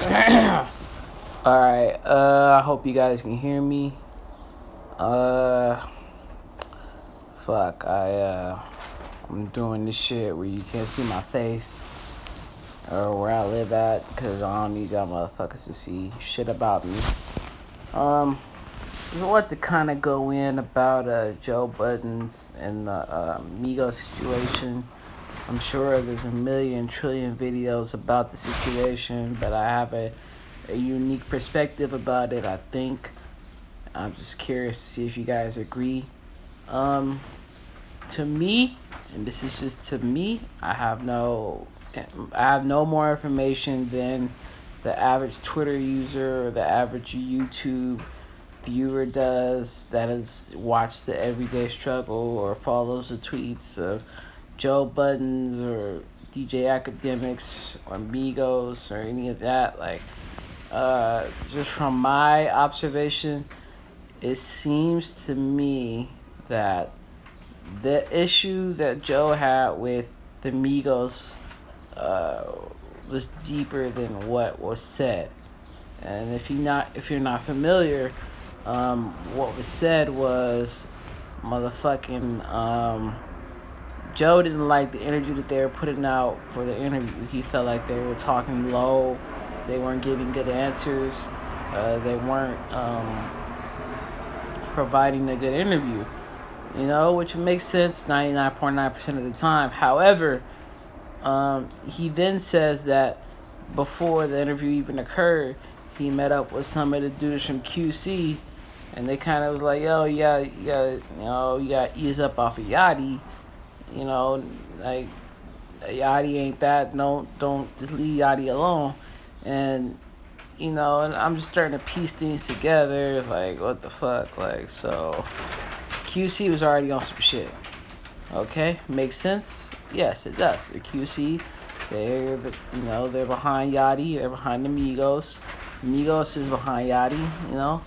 Alright, I hope you guys can hear me. Uh, I'm doing this shit where you can't see my face or where I live at because I don't need y'all motherfuckers to see shit about me. I want to kind of go in about Joe Budden's and the Migos situation. I'm sure there's a million trillion videos about the situation, but I have a unique perspective about it, I think. I'm just curious to see if you guys agree. Um, to me, and this is just to me, I have no more information than the average Twitter user or the average YouTube viewer does that has watched the everyday struggle or follows the tweets of Joe Buttons or DJ Academics or Migos or any of that. Just from my observation, it seems to me that the issue that Joe had with the Migos uh, was deeper than what was said. And if you're not familiar, what was said was motherfucking Joe didn't like the energy that they were putting out for the interview. He felt like they were talking low, they weren't giving good answers, they weren't providing a good interview. Which makes sense 99.9% of the time. However, he then says that before the interview even occurred, he met up with some of the dudes from QC, and they kind of was like, "Yo, you got ease up off of Yachty, like Yachty ain't that. Don't just leave Yachty alone." And and I'm just starting to piece things together. Like, what the fuck? Like, so QC was already on some shit. Okay, makes sense. Yes, it does. The QC, they're behind Yachty. They're behind the Migos. Migos is behind Yachty.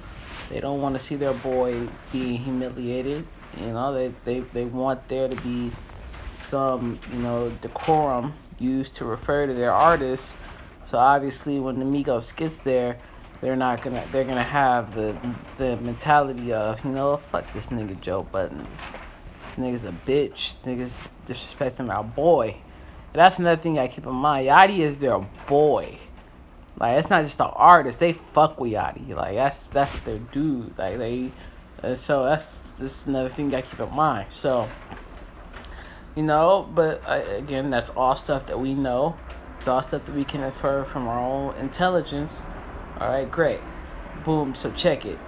They don't want to see their boy being humiliated. They want there to be some decorum used to refer to their artists. So obviously, when the Migos gets there, they're gonna have the mentality of fuck this nigga Joe Budden. This nigga's a bitch. Nigga's disrespecting our boy. And that's another thing I keep in mind. Yachty is their boy. Like, it's not just an artist. They fuck with Yachty. Like, that's their dude. Like, so that's just another thing I keep in mind. So, but again, that's all stuff that we know. It's all stuff that we can infer from our own intelligence. All right, great. Boom. So check it.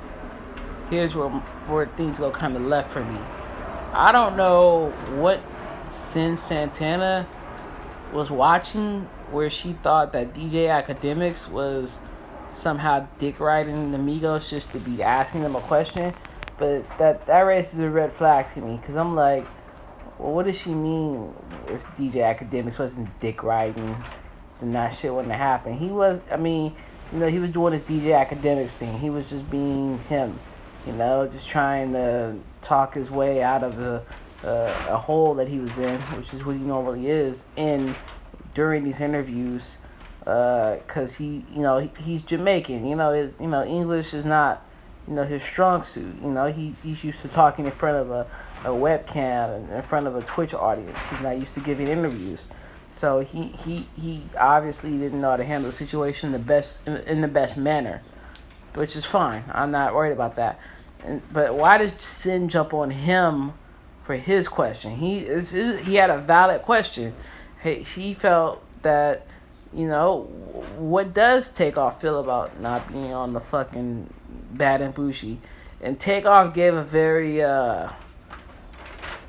Here's where things go kind of left for me. I don't know what Sin Santana was watching where she thought that DJ Academics was somehow dick riding the Migos just to be asking them a question. But that raises a red flag to me because I'm like, well, what does she mean if DJ Academics wasn't dick riding? Then that shit wouldn't have happened. He was doing his DJ Academics thing. He was just being him, just trying to talk his way out of a hole that he was in, which is what he normally is in during these interviews, because he's Jamaican. His English is not his strong suit. He's used to talking in front of a webcam and in front of a Twitch audience. He's not used to giving interviews. So he obviously didn't know how to handle the situation in the best manner, which is fine. I'm not worried about that. But why did Sin jump on him for his question? He had a valid question. He felt that what does Takeoff feel about not being on the fucking Bad and Bougie? And Takeoff gave a very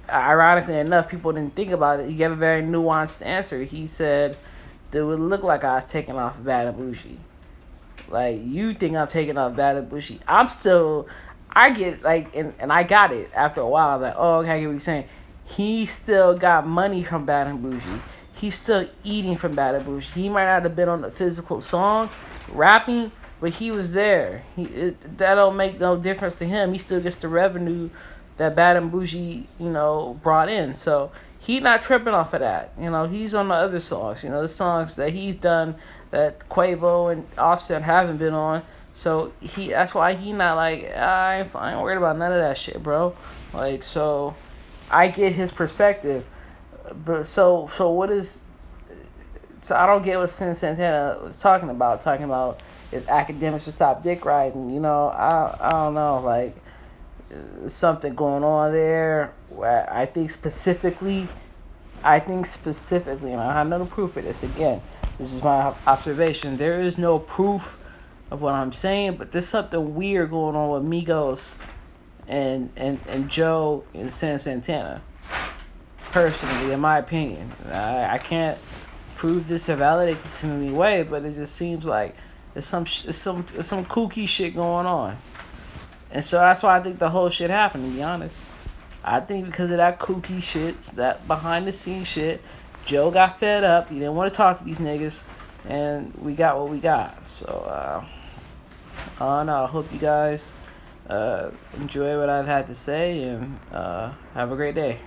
ironically enough, people didn't think about it. He gave a very nuanced answer. He said, "It would look like I was taking off Bad and Bougie. Like, you think I'm taking off Bad and Bougie? I get, like, and I got it after a while. I was like, oh, okay, I get what he's saying. He still got money from Bad and Bougie. He's still eating from Bad and Bougie. He might not have been on the physical song, rapping, but he was there. That don't make no difference to him. He still gets the revenue that Bad and Bougie, brought in. So he not tripping off of that. You know, he's on the other songs. You know, the songs that he's done that Quavo and Offset haven't been on. So that's why he not like, I ain't worried about none of that shit, bro. Like, so I get his perspective, but so what is? So I don't get what Santana was talking about. Talking about if academics should stop dick riding. You know, I don't know, like something going on there. I think specifically, and I have no proof of this. Again, this is my observation. There is no proof of what I'm saying, but there's something weird going on with Migos and Joe and Santana. Personally, in my opinion, I can't prove this or validate this in any way, but it just seems like there's some kooky shit going on, and so that's why I think the whole shit happened. To be honest, I think because of that kooky shit, that behind the scenes shit, Joe got fed up. He didn't want to talk to these niggas, and we got what we got. So I don't know. I hope you guys enjoy what I've had to say, and have a great day.